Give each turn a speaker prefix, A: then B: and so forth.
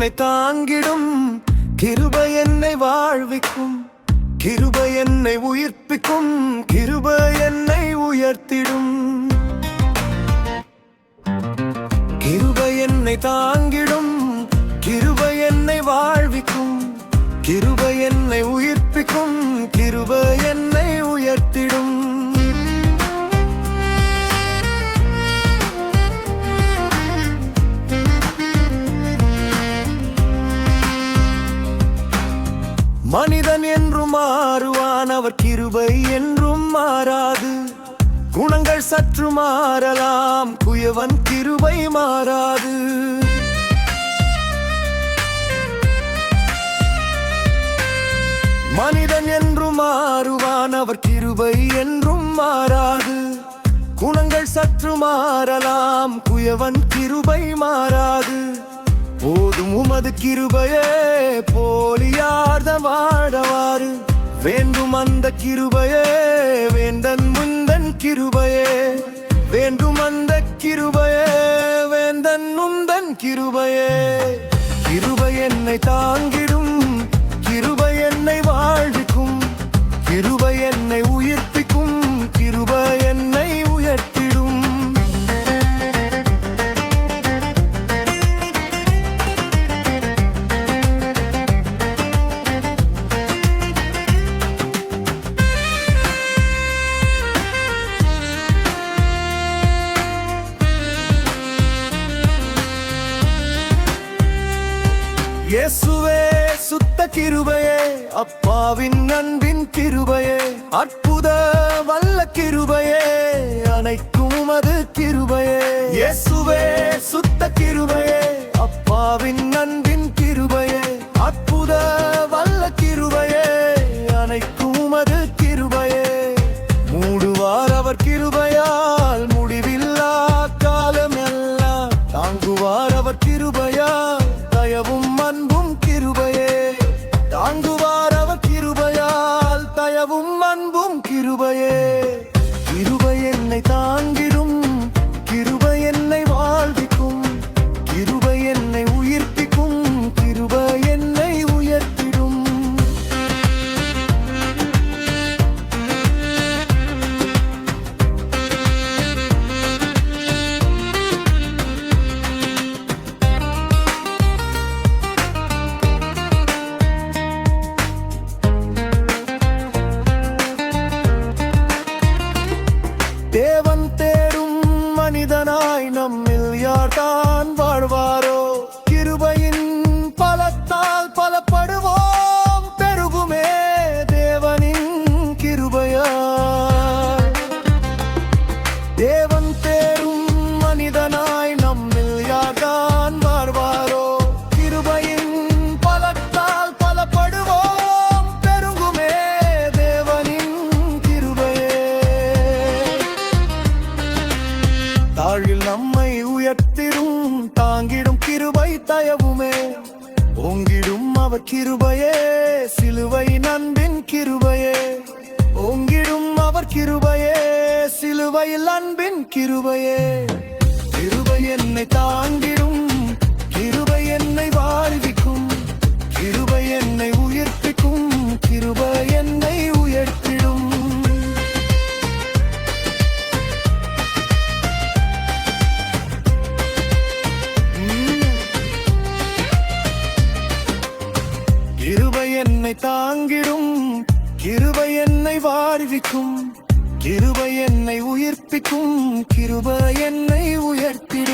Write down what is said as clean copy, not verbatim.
A: என்னை தாங்கிடும், கிருபை என்னை வாழ்விக்கும், கிருபை என்னை உயிர்ப்பிக்கும், கிருபை என்னை உயர்த்திடும். கிருபை என்னை தாங்கிடும், கிருபை என்னை வாழ்விக்கும், கிருபை என்னை உயிர்ப்பிக்கும், கிருபை என்னை உயர்த்திடும். மனிதன் என்றும் மாறுவான், அவர் கிருபை என்றும் மாறாது. குணங்கள் சற்று மாறலாம், குயவன் கிருபை மாறாது. மனிதன் என்றும் மாறுவான், அவர் கிருபை என்றும் மாறாது. குணங்கள் சற்று மாறலாம், குயவன் கிருபை மாறாது. போதும் உமது கிருபையே, போலியார்தான் வாழவாறு. வேண்டும் அந்த கிருபையே, வேந்தன் முந்தன் கிருபையே. வேண்டும் அந்த கிருபையே, வேந்தன் முந்தன் கிருபையே. கிருபை என்னை தாங்கிடும், கிருபை என்னை வாழ்விக்கும், கிருபை என்னை உயிர்ப்பிக்கும், கிருபை என்னை உயர்த்திடும். இயேசுவே சுத்த கிருபையே, அப்பாவின் அன்பின் கிருபையே. அற்புத வல்ல கிருபையே, அனைக்கும் உமது கிருபையே. இயேசுவே சுத்த கிருபையே, அப்பாவின் அன்பின் கிருபையே. அற்புத வல்ல கிருபையே, அனைக்கும் உமது கிருபையே. மூடுவார் அவர் கிருபையால், முடிவில்லா காலம் எல்லாம். தாங்குவார் அவர் கிருபையால், தயவும் அன்பும் கிருபையே. தாங்குவார் அவர் கிருபையால், தயவும் அன்பும் கிருபையே. கிருபை என்னை தாங்கிடும், கிருபை என்னை வாழ்விக்கும், கிருபை என்னை உயிர்ப்பிக்கும், கிருபை என்னை உயர்த்திடும். தேவன் தேடும் மனிதனாய் நம்மில் யார்தான் வாழ்வாரோ? கிருபையின் பலத்தால் பலப்படுவோம், பெருகுமே தேவனின் கிருபையால். தேவன் தேடும் மனிதனாய் நம்மில் யார்தான் வாழ்வாரோ? கிருபையின் பலத்தால் பலப்படுவோம், பெருகுமே தேவனின் கிருபையே. தாழில் நம்மை உயர்த்திடும், தாங்கிடும் கிருபை தயவுமே. ஓங்கிடும் அவர் கிருபையே, சிலுவை அன்பின் கிருபையே. ஓங்கிடும் அவர் கிருபையே, சிலுவையில் அன்பின் கிருபையே. கிருபை என்னை தாங்கிடும், கிருபை என்னை வாழ்விக்கும், கிருபை என்னை உயிர்ப்பிக்கும், கிருபை என்னை உயர்த்திடும். கிருபை என்னை தாங்கிடும், கிருபை என்னை வாழ்விக்கும், கிருபை என்னை உயிர்ப்பிக்கும், கிருபை என்னை உயர்த்திடும்.